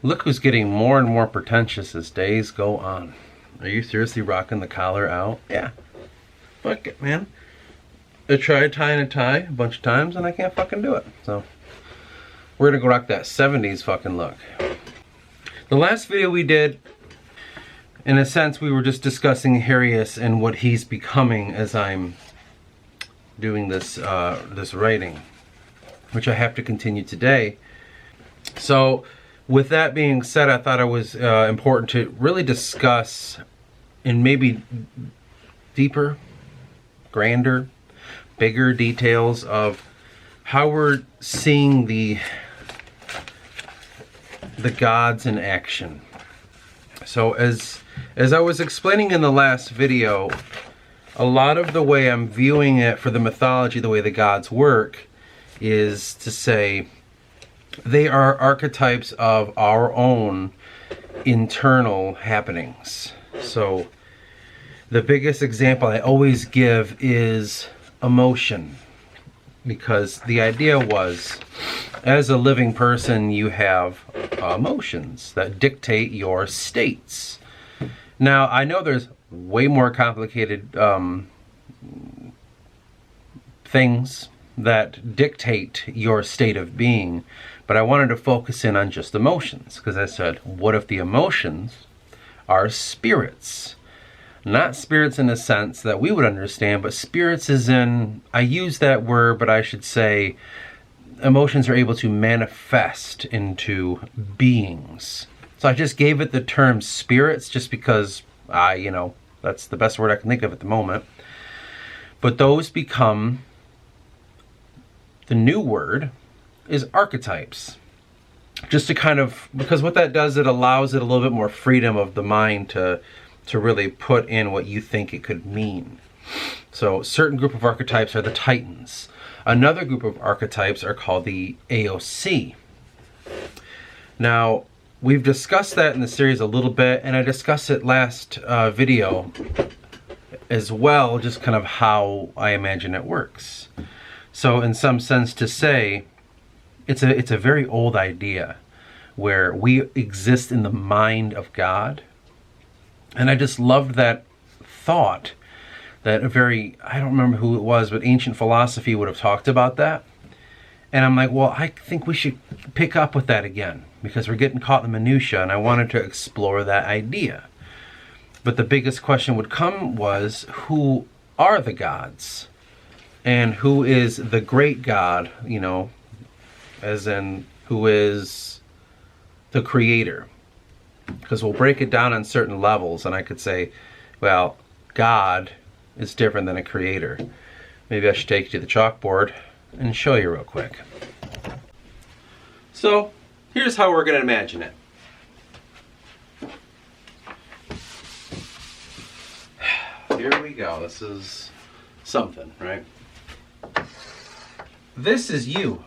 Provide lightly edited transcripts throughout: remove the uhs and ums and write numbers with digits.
Look who's getting more and more pretentious as days go on. Are you seriously rocking the collar out? Yeah. Fuck it, man. I tried tying a tie a bunch of times and I can't fucking do it. So we're gonna go rock that 70s fucking look. The last video we did, in a sense, we were just discussing Herias and what he's becoming as I'm doing this this writing, which I have to continue today. So with that being said, I thought it was important to really discuss in maybe deeper, grander, bigger details of how we're seeing the gods in action. So as I was explaining in the last video, a lot of the way I'm viewing it for the mythology, the way the gods work, is to say they are archetypes of our own internal happenings. So the biggest example I always give is emotion, because the idea was, as a living person, you have emotions that dictate your states. Now, I know there's way more complicated things that dictate your state of being, but I wanted to focus in on just emotions, because I said, what if the emotions are spirits? Not spirits in a sense that we would understand, but spirits as in, I use that word, but I should say emotions are able to manifest into beings. So I just gave it the term spirits just because that's the best word I can think of at the moment. But those become, the new word is archetypes. Just to kind of, because what that does, it allows it a little bit more freedom of the mind to really put in what you think it could mean. So certain group of archetypes are the Titans. Another group of archetypes are called the AOC. Now, we've discussed that in the series a little bit, and I discussed it last video as well, just kind of how I imagine it works. So in some sense to say, it's a very old idea where we exist in the mind of God. And I just loved that thought, that I don't remember who it was, but ancient philosophy would have talked about that. And I'm like, well, I think we should pick up with that again, because we're getting caught in the minutia, and I wanted to explore that idea. But the biggest question would come was, who are the gods? And who is the great God, as in who is the creator? Because we'll break it down on certain levels, and I could say, well, God is different than a creator. Maybe I should take you to the chalkboard and show you real quick. So here's how we're going to imagine it. Here we go. This is something, right? This is you.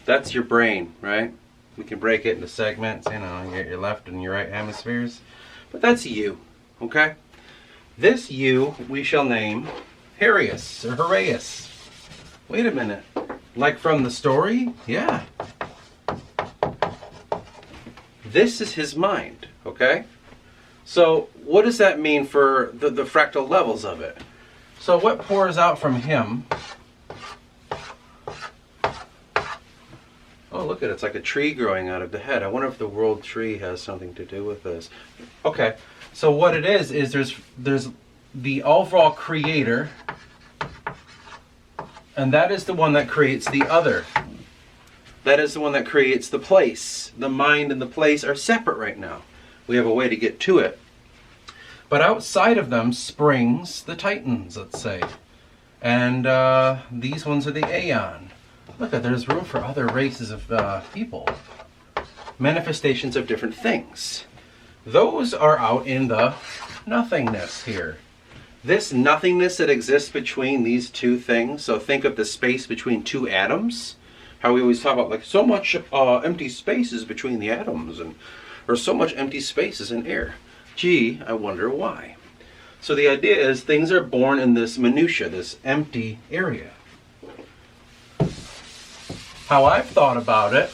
That's your brain, right? We can break it into segments, you get your left and your right hemispheres. But that's you, okay? This you we shall name Herias or Herias. Wait a minute. Like from the story? Yeah. This is his mind, okay? So what does that mean for the fractal levels of it? So what pours out from him? Oh, look at it. It's like a tree growing out of the head. I wonder if the world tree has something to do with this. Okay, so what it is there's the overall creator, and that is the one that creates the other. That is the one that creates the place. The mind and the place are separate right now. We have a way to get to it. But outside of them springs the Titans, let's say. And these ones are the Aeon. Look, there's room for other races of people. Manifestations of different things. Those are out in the nothingness here. This nothingness that exists between these two things, so think of the space between two atoms. How we always talk about like so much empty spaces between the atoms, or so much empty spaces in air. Gee, I wonder why. So the idea is things are born in this minutia, this empty area. How I've thought about it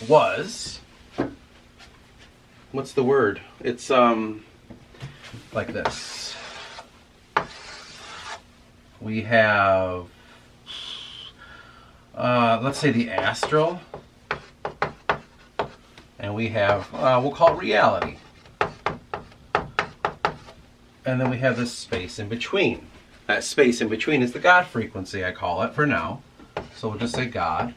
was, what's the word? It's like this. We have, let's say the astral, and we have, we'll call it reality. And then we have this space in between. That space in between is the God frequency, I call it for now. So we'll just say God.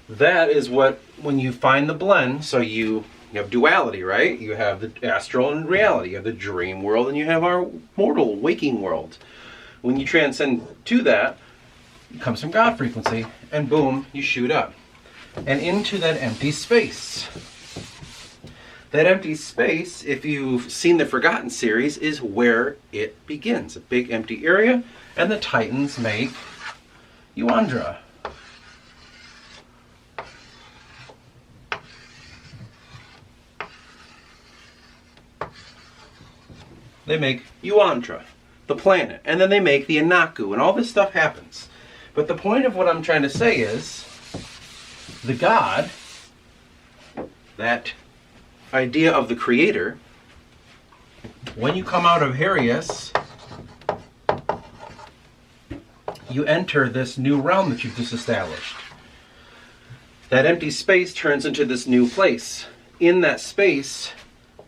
That is what, when you find the blend, so you have duality, right? You have the astral and reality. You have the dream world and you have our mortal, waking world. When you transcend to that, it comes from God frequency, and boom, you shoot up. And into that empty space. That empty space, if you've seen the Forgotten series, is where it begins. A big empty area, and the Titans make Yuandra. They make Yuandra, the planet, and then they make the Anaku, and all this stuff happens. But the point of what I'm trying to say is, the God, that idea of the creator, when you come out of Herias, you enter this new realm that you've just established. That empty space turns into this new place. In that space,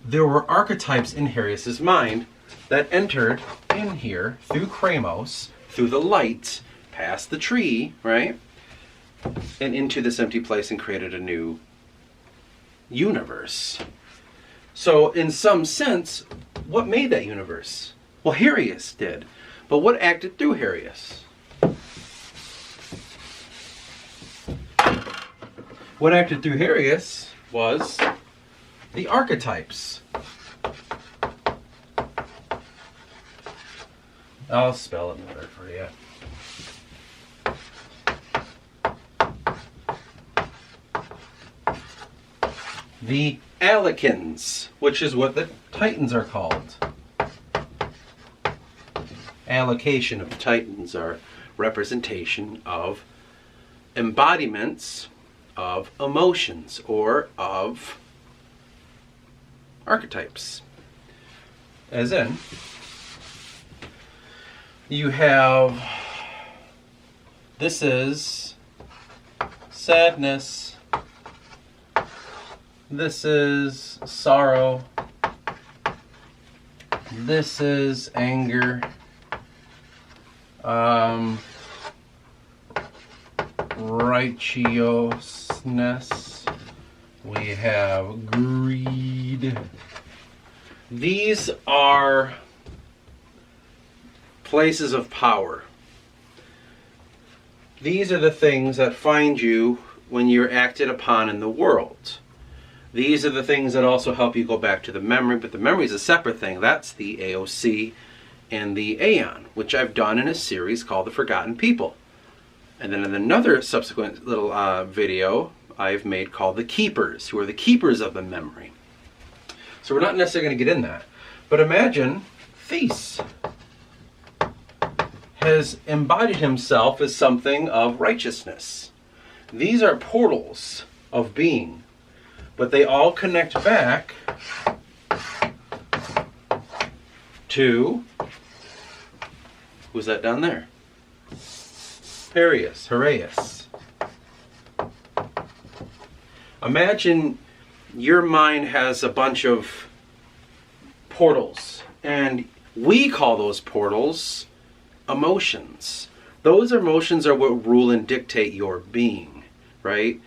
there were archetypes in Herias' mind that entered in here through Kramos, through the light, past the tree, right? And into this empty place and created a new universe. So in some sense, what made that universe? Well, Herias did. But what acted through Herias? What acted through Herias was the archetypes. I'll spell it better for you. The Alicans, which is what the Titans are called. Allocation of the Titans are representation of embodiments of emotions or of archetypes. As in, you have, this is sadness, this is sorrow, this is anger, righteousness, we have greed. These are places of power. These are the things that find you when you're acted upon in the world. These are the things that also help you go back to the memory, but the memory is a separate thing. That's the AOC and the Aeon, which I've done in a series called The Forgotten People. And then in another subsequent little video I've made called The Keepers, who are the keepers of the memory. So we're not necessarily going to get in that. But imagine Thies has embodied himself as something of righteousness. These are portals of being, but they all connect back to, who's that down there? Herias. Imagine your mind has a bunch of portals, and we call those portals emotions. Those emotions are what rule and dictate your being, right?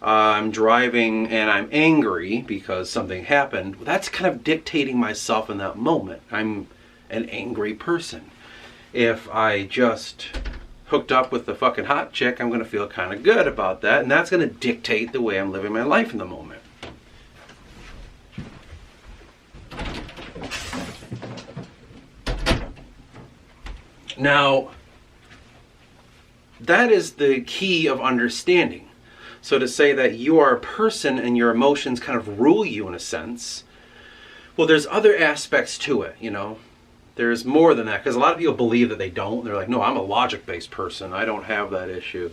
I'm driving and I'm angry because something happened. That's kind of dictating myself in that moment. I'm an angry person. If I just hooked up with the fucking hot chick, I'm going to feel kind of good about that, and that's going to dictate the way I'm living my life in the moment. Now, that is the key of understanding. So to say that you are a person and your emotions kind of rule you in a sense, well, there's other aspects to it, you know. There's more than that, because a lot of people believe that they don't. They're like, no, I'm a logic-based person. I don't have that issue.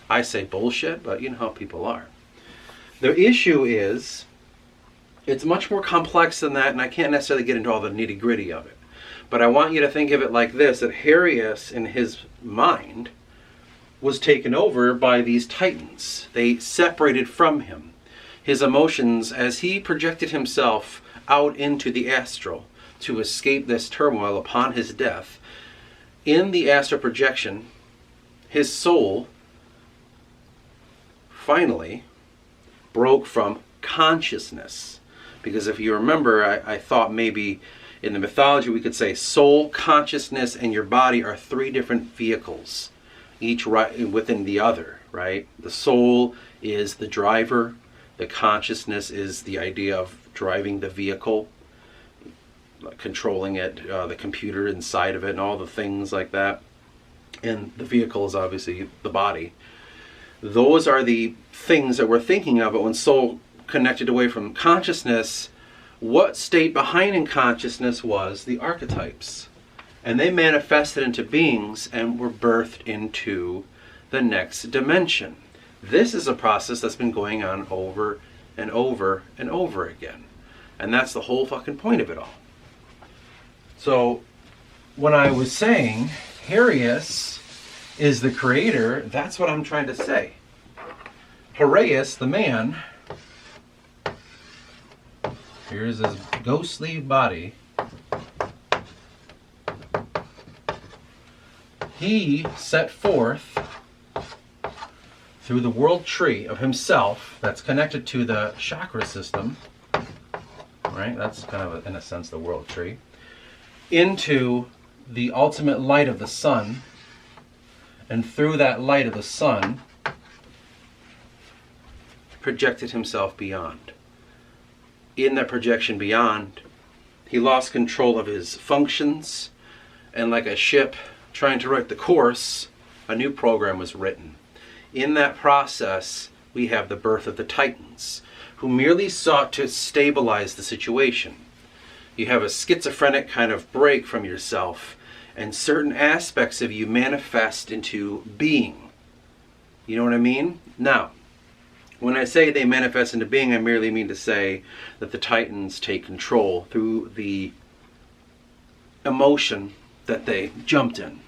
I say bullshit, but you know how people are. The issue is, it's much more complex than that, and I can't necessarily get into all the nitty-gritty of it. But I want you to think of it like this, that Herias, in his mind, was taken over by these titans. They separated from him. His emotions, as he projected himself out into the astral to escape this turmoil upon his death, in the astral projection, his soul finally broke from consciousness. Because if you remember, I thought maybe in the mythology we could say soul, consciousness, and your body are three different vehicles, each right within the other, right? The soul is the driver. The consciousness is the idea of driving the vehicle, controlling it, the computer inside of it, and all the things like that. And the vehicle is obviously the body. Those are the things that we're thinking of. But when soul connected away from consciousness, what stayed behind in consciousness was the archetypes. And they manifested into beings and were birthed into the next dimension. This is a process that's been going on over and over and over again. And that's the whole fucking point of it all. So when I was saying Herias is the creator, that's what I'm trying to say. Herias, the man, here's his ghostly body. He set forth through the world tree of himself that's connected to the chakra system, right? That's kind of, in a sense, the world tree, into the ultimate light of the sun, and through that light of the sun, projected himself beyond. In that projection beyond, he lost control of his functions, and like a ship trying to write the course, a new program was written. In that process, we have the birth of the Titans, who merely sought to stabilize the situation. You have a schizophrenic kind of break from yourself, and certain aspects of you manifest into being. You know what I mean? Now, when I say they manifest into being, I merely mean to say that the Titans take control through the emotion that they jumped in.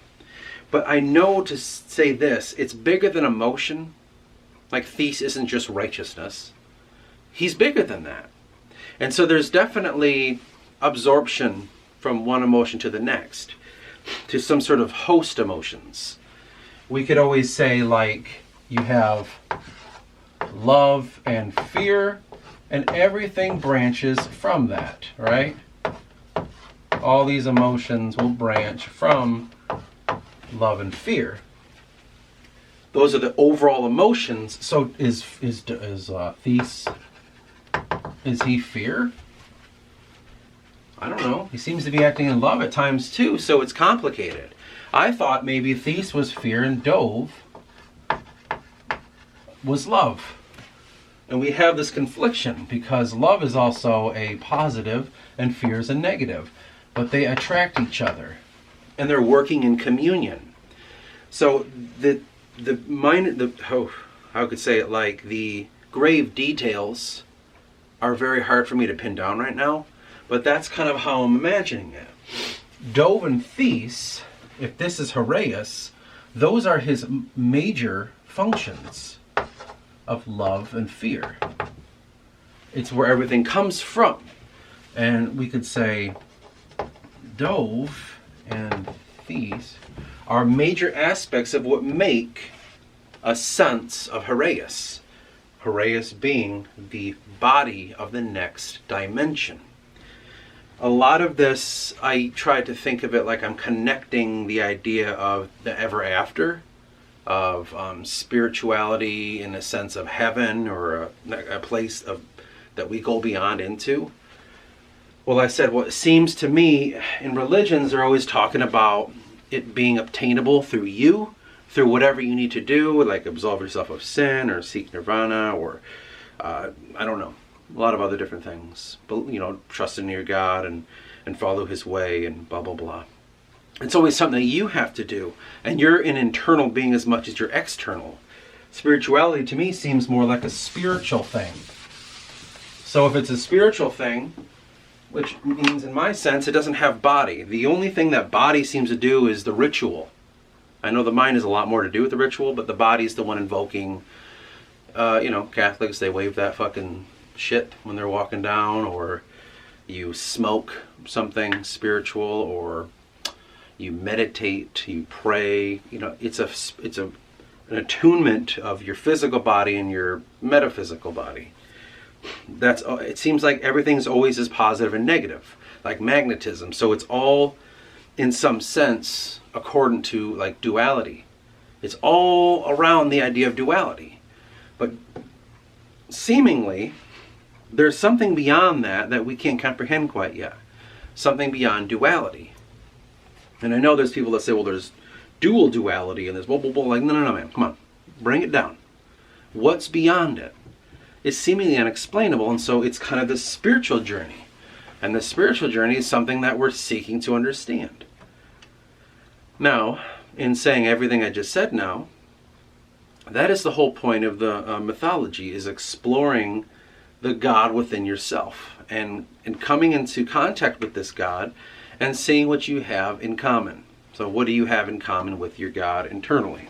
But I know to say this, it's bigger than emotion. Like Theis isn't just righteousness. He's bigger than that. And so there's definitely absorption from one emotion to the next, to some sort of host emotions. We could always say, like, you have love and fear, and everything branches from that, right? All these emotions will branch from love and fear. Those are the overall emotions. So is Theis, is he fear? I don't know. He seems to be acting in love at times too, so it's complicated. I thought maybe Theis was fear and Dove was love. And we have this confliction because love is also a positive and fear is a negative. But they attract each other. And they're working in communion. So how could say it, like the grave details are very hard for me to pin down right now, but that's kind of how I'm imagining it. Dove and Theis, if this is Herias, those are his major functions of love and fear. It's where everything comes from. And we could say Dove and Theis are major aspects of what make a sense of Herias. Herias being the body of the next dimension. A lot of this, I try to think of it like I'm connecting the idea of the ever after, of spirituality in a sense of heaven, or a place of that we go beyond into. Well, I said what seems to me in religions, they're always talking about it being obtainable through you, through whatever you need to do, like absolve yourself of sin or seek nirvana, or I don't know, a lot of other different things. But trust in your God and follow His way and blah blah blah. It's always something that you have to do, and you're an internal being as much as you're external. Spirituality to me seems more like a spiritual thing. So if it's a spiritual thing, which means in my sense it doesn't have body. The only thing that body seems to do is the ritual. I know the mind has a lot more to do with the ritual, but the body's the one invoking, Catholics, they wave that fucking shit when they're walking down, or you smoke something spiritual, or you meditate, you pray. It's an attunement of your physical body and your metaphysical body. It seems like everything's always as positive and negative, like magnetism. So it's all, in some sense, according to like duality. It's all around the idea of duality. But seemingly, there's something beyond that we can't comprehend quite yet. Something beyond duality. And I know there's people that say, well, there's dual duality and there's blah, blah, blah. Like, no, man, come on. Bring it down. What's beyond it? Is seemingly unexplainable, and so it's kind of this spiritual journey. And the spiritual journey is something that we're seeking to understand. Now, in saying everything I just said now, that is the whole point of the mythology, is exploring the God within yourself and coming into contact with this God and seeing what you have in common. So what do you have in common with your God internally?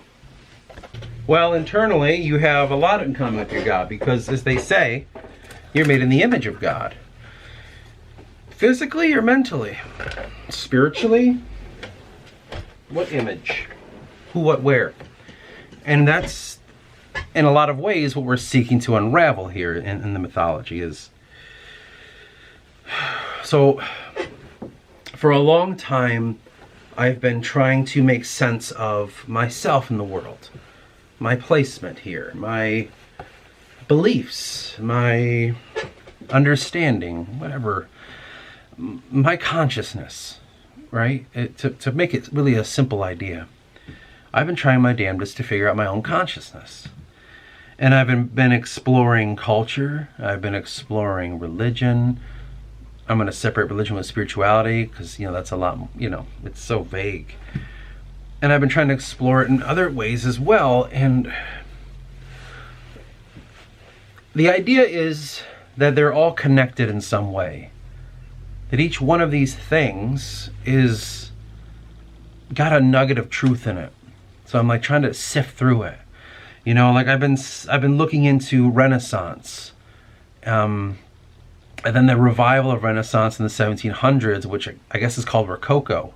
Well, internally, you have a lot in common with your God because, as they say, you're made in the image of God. Physically or mentally? Spiritually? What image? Who, what, where? And that's, in a lot of ways, what we're seeking to unravel here in the mythology is... So, for a long time, I've been trying to make sense of myself in the world. My placement here, my beliefs, my understanding, whatever, my consciousness, right? To make it really a simple idea. I've been trying my damnedest to figure out my own consciousness. And I've been exploring culture, I've been exploring religion. I'm going to separate religion with spirituality because, that's a lot, it's so vague. And I've been trying to explore it in other ways as well. And the idea is that they're all connected in some way. That each one of these things is got a nugget of truth in it. So I'm like trying to sift through it. Like I've been looking into Renaissance. And then the revival of Renaissance in the 1700s, which I guess is called Rococo.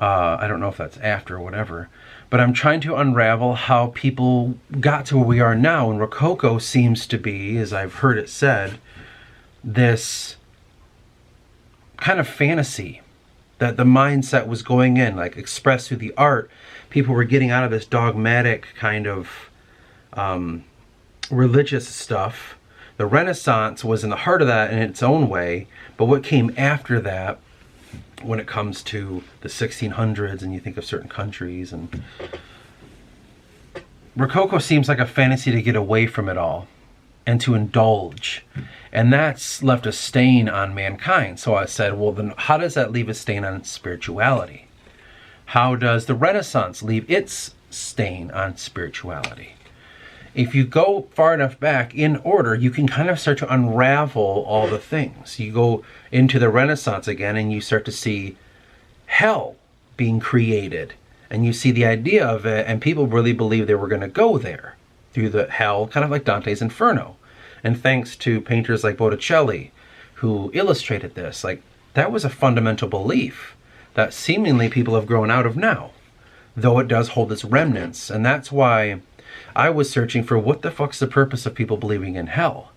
I don't know if that's after or whatever. But I'm trying to unravel how people got to where we are now. And Rococo seems to be, as I've heard it said, this kind of fantasy that the mindset was going in, like expressed through the art. People were getting out of this dogmatic kind of religious stuff. The Renaissance was in the heart of that in its own way. But what came after that, when it comes to the 1600s and you think of certain countries, and Rococo seems like a fantasy to get away from it all and to indulge, and that's left a stain on mankind. So I said, well, then how does that leave a stain on spirituality? How does the Renaissance leave its stain on spirituality? If you go far enough back in order, you can kind of start to unravel all the things. You go into the Renaissance again and you start to see hell being created. And you see the idea of it, and people really believe they were going to go there through the hell, kind of like Dante's Inferno. And thanks to painters like Botticelli, who illustrated this, like that was a fundamental belief that seemingly people have grown out of now, though it does hold its remnants. And that's why I was searching for what the fuck's the purpose of people believing in hell.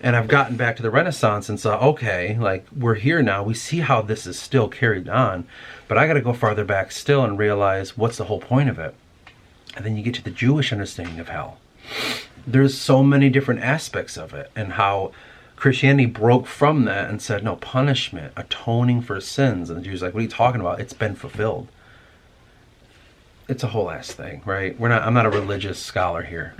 And I've gotten back to the Renaissance and saw, okay, like we're here now. We see how this is still carried on. But I got to go farther back still and realize what's the whole point of it. And then you get to the Jewish understanding of hell. There's so many different aspects of it, and how Christianity broke from that and said, no, punishment, atoning for sins. And the Jews are like, what are you talking about? It's been fulfilled. It's a whole ass thing, right? I'm not a religious scholar here.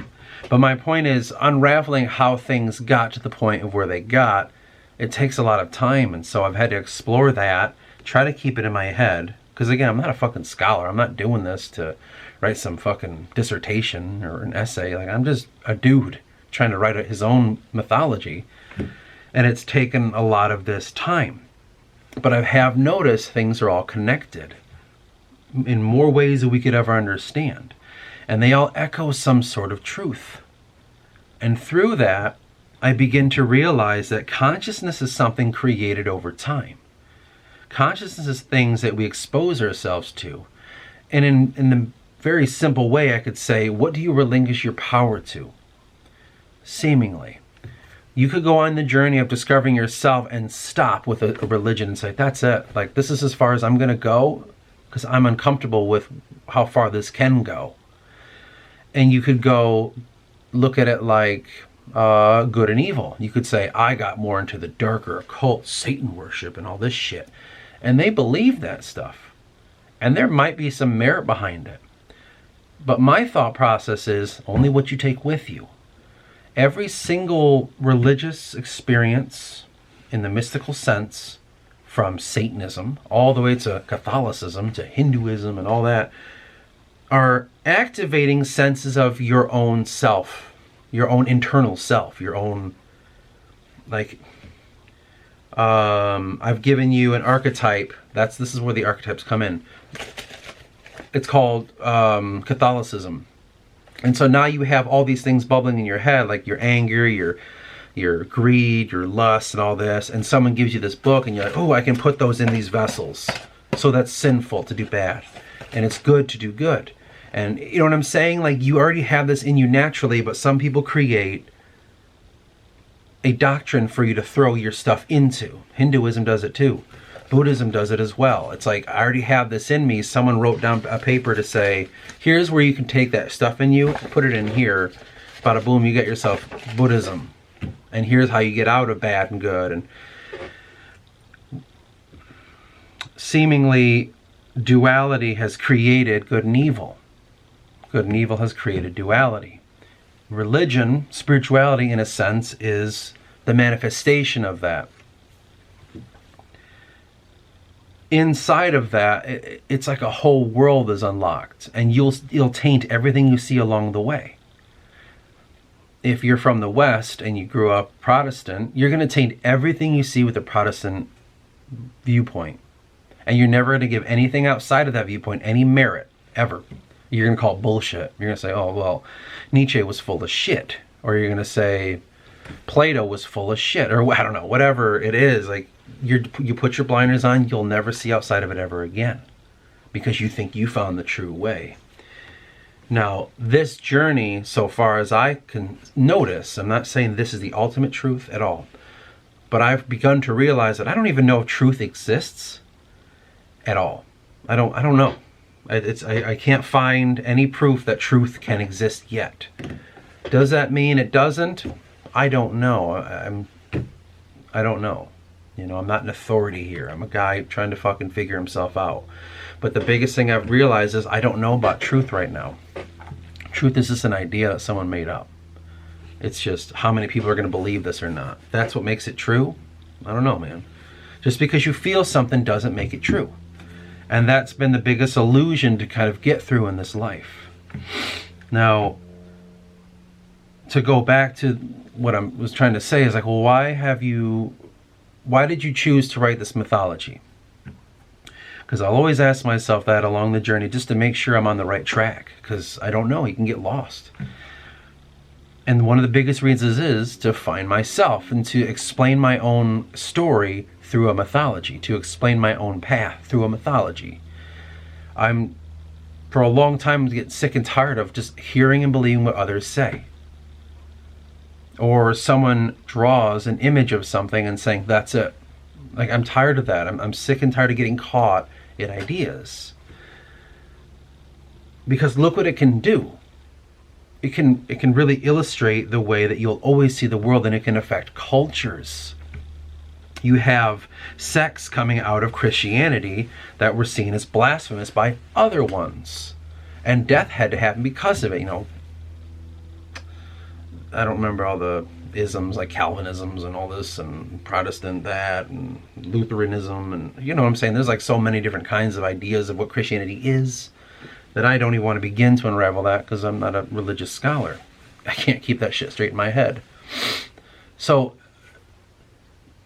But my point is, unraveling how things got to the point of where they got, it takes a lot of time. And so I've had to explore that, try to keep it in my head, Because again, I'm not a fucking scholar. I'm not doing this to write some fucking dissertation or an essay. Like, I'm just a dude trying to write his own mythology. And it's taken a lot of this time. But I have noticed things are all connected in more ways than we could ever understand. And they all echo some sort of truth. And through that, I begin to realize that consciousness is something created over time. Consciousness is things that we expose ourselves to. And in the very simple way, I could say, what do you relinquish your power to? Seemingly. You could go on the journey of discovering yourself and stop with a religion and say, that's it. Like, this is as far as I'm going to go because I'm uncomfortable with how far this can go. And you could go look at it like good and evil. You could say, I got more into the darker occult, Satan worship and all this shit. And they believe that stuff. And there might be some merit behind it. But my thought process is only what you take with you. Every single religious experience in the mystical sense, from Satanism all the way to Catholicism to Hinduism and all that, are activating senses of your own self, your own internal self, your own, like, I've given you an archetype. This is where the archetypes come in. It's called Catholicism. And so now you have all these things bubbling in your head, like your anger, your greed, your lust, and all this. And someone gives you this book, and you're like, oh, I can put those in these vessels. So that's sinful to do bad. And it's good to do good. And you know what I'm saying? Like, you already have this in you naturally, but some people create a doctrine for you to throw your stuff into. Hinduism does it too. Buddhism does it as well. It's like, I already have this in me. Someone wrote down a paper to say, here's where you can take that stuff in you, put it in here, bada boom, you get yourself Buddhism. And here's how you get out of bad and good. And seemingly, duality has created good and evil. Good and evil has created duality. Religion, spirituality in a sense, is the manifestation of that. Inside of that, it's like a whole world is unlocked, and you'll taint everything you see along the way. If you're from the West and you grew up Protestant, you're going to taint everything you see with a Protestant viewpoint. And you're never going to give anything outside of that viewpoint any merit, ever. You're going to call it bullshit. You're going to say, oh, well, Nietzsche was full of shit. Or you're going to say Plato was full of shit. Or I don't know, whatever it is. Like, you put your blinders on, you'll never see outside of it ever again. Because you think you found the true way. Now, this journey, so far as I can notice, I'm not saying this is the ultimate truth at all. But I've begun to realize that I don't even know if truth exists at all. I don't know. I can't find any proof that truth can exist yet. Does that mean it doesn't? I don't know. I don't know. You know, I'm not an authority here. I'm a guy trying to fucking figure himself out. But the biggest thing I've realized is I don't know about truth right now. Truth is just an idea that someone made up. It's just how many people are going to believe this or not. That's what makes it true? I don't know, man. Just because you feel something doesn't make it true. And that's been the biggest illusion to kind of get through in this life. Now, to go back to what I was trying to say is like, well, why did you choose to write this mythology? Because I'll always ask myself that along the journey just to make sure I'm on the right track. Because I don't know, you can get lost. And one of the biggest reasons is to find myself and to explain my own story through a mythology, to explain my own path through a mythology. I'm, for a long time, getting sick and tired of just hearing and believing what others say. Or someone draws an image of something and saying, that's it. Like, I'm tired of that. I'm sick and tired of getting caught in ideas. Because look what it can do. It can really illustrate the way that you'll always see the world, and it can affect cultures. You have sects coming out of Christianity that were seen as blasphemous by other ones. And death had to happen because of it, you know. I don't remember all the isms like Calvinisms and all this, and Protestant that, and Lutheranism, and you know what I'm saying? There's like so many different kinds of ideas of what Christianity is that I don't even want to begin to unravel that because I'm not a religious scholar. I can't keep that shit straight in my head. So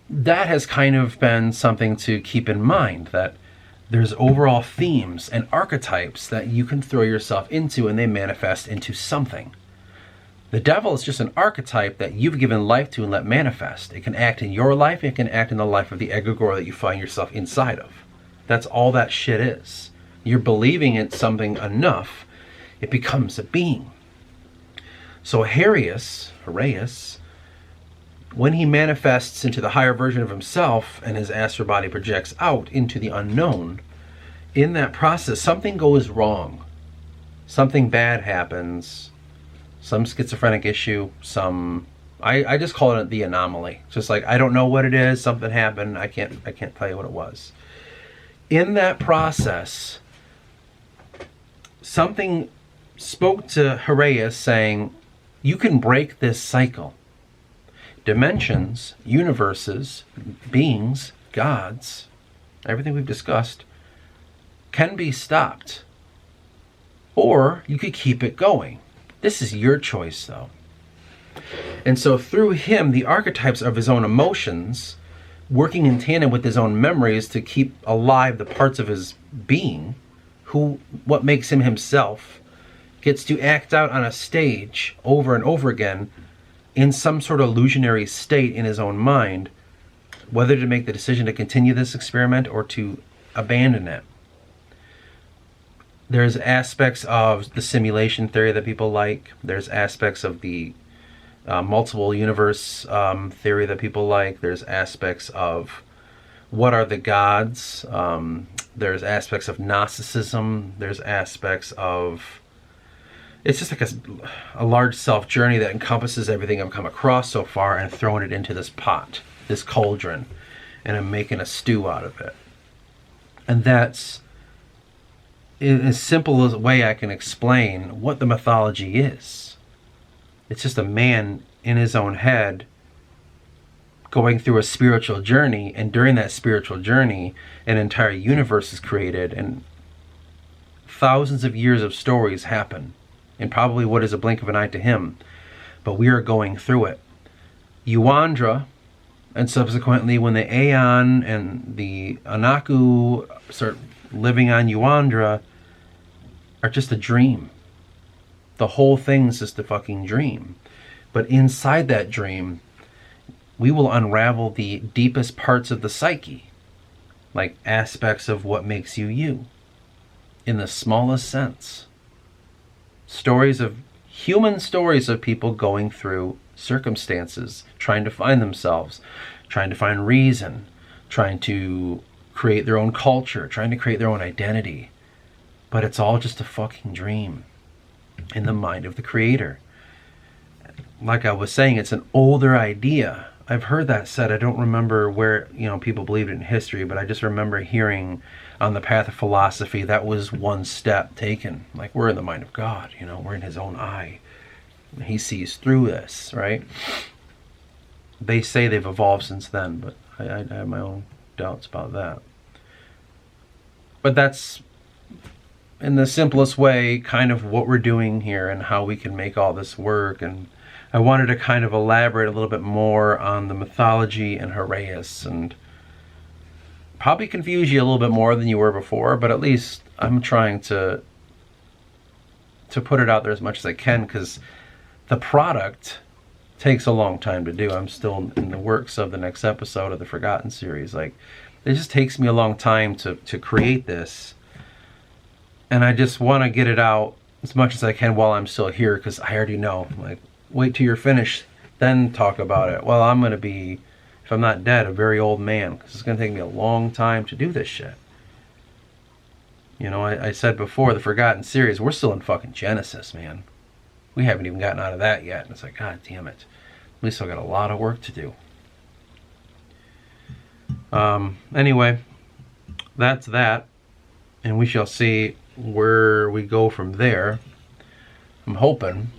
that has kind of been something to keep in mind, that there's overall themes and archetypes that you can throw yourself into and they manifest into something. The devil is just an archetype that you've given life to and let manifest. It can act in your life, it can act in the life of the egregore that you find yourself inside of. That's all that shit is. You're believing in something enough, it becomes a being. So Herias, when he manifests into the higher version of himself and his astral body projects out into the unknown, in that process something goes wrong. Something bad happens. Some schizophrenic issue, I just call it the anomaly. Just like, I don't know what it is, something happened, I can't tell you what it was. In that process, something spoke to Herias saying, you can break this cycle. Dimensions, universes, beings, gods, everything we've discussed, can be stopped. Or you could keep it going. This is your choice, though. And so through him, the archetypes of his own emotions, working in tandem with his own memories to keep alive the parts of his being, what makes him himself, gets to act out on a stage over and over again in some sort of illusionary state in his own mind, whether to make the decision to continue this experiment or to abandon it. There's aspects of the simulation theory that people like. There's aspects of the multiple universe theory that people like. There's aspects of what are the gods. There's aspects of Gnosticism. There's aspects of... It's just like a large self journey that encompasses everything I've come across so far and throwing it into this pot, this cauldron, and I'm making a stew out of it. And that's... in as simple a way I can explain what the mythology is. It's just a man in his own head going through a spiritual journey, and during that spiritual journey, an entire universe is created, and thousands of years of stories happen, and probably what is a blink of an eye to him, but we are going through it. Yuandra, and subsequently when the Aeon and the Anaku start living on Yuandra, are just a dream. The whole thing's just a fucking dream. But inside that dream, we will unravel the deepest parts of the psyche, like aspects of what makes you you, in the smallest sense. Human stories of people going through circumstances, trying to find themselves, trying to find reason, trying to create their own culture, trying to create their own identity. But it's all just a fucking dream in the mind of the creator. Like I was saying, it's an older idea. I've heard that said. I don't remember where, people believed it in history, but I just remember hearing on the path of philosophy that was one step taken. Like, we're in the mind of God, we're in his own eye. He sees through this, right? They say they've evolved since then, but I have my own doubts about that. But that's, in the simplest way, kind of what we're doing here and how we can make all this work. And I wanted to kind of elaborate a little bit more on the mythology and Herias, and probably confuse you a little bit more than you were before, but at least I'm trying to put it out there as much as I can, because the product takes a long time to do. I'm still in the works of the next episode of the Forgotten series. Like, it just takes me a long time to create this, and I just want to get it out as much as I can while I'm still here, because I already know, like, wait till you're finished, then talk about it. Well, I'm going to be, if I'm not dead, a very old man, because it's going to take me a long time to do this shit. I said before, the Forgotten series, we're still in fucking Genesis, man. We haven't even gotten out of that yet. And it's like, God damn it. We still got a lot of work to do. Anyway, that's that. And we shall see where we go from there. I'm hoping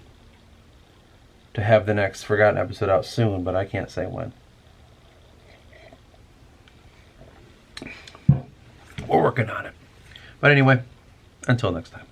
to have the next Forgotten episode out soon, but I can't say when. We're working on it. But anyway, until next time.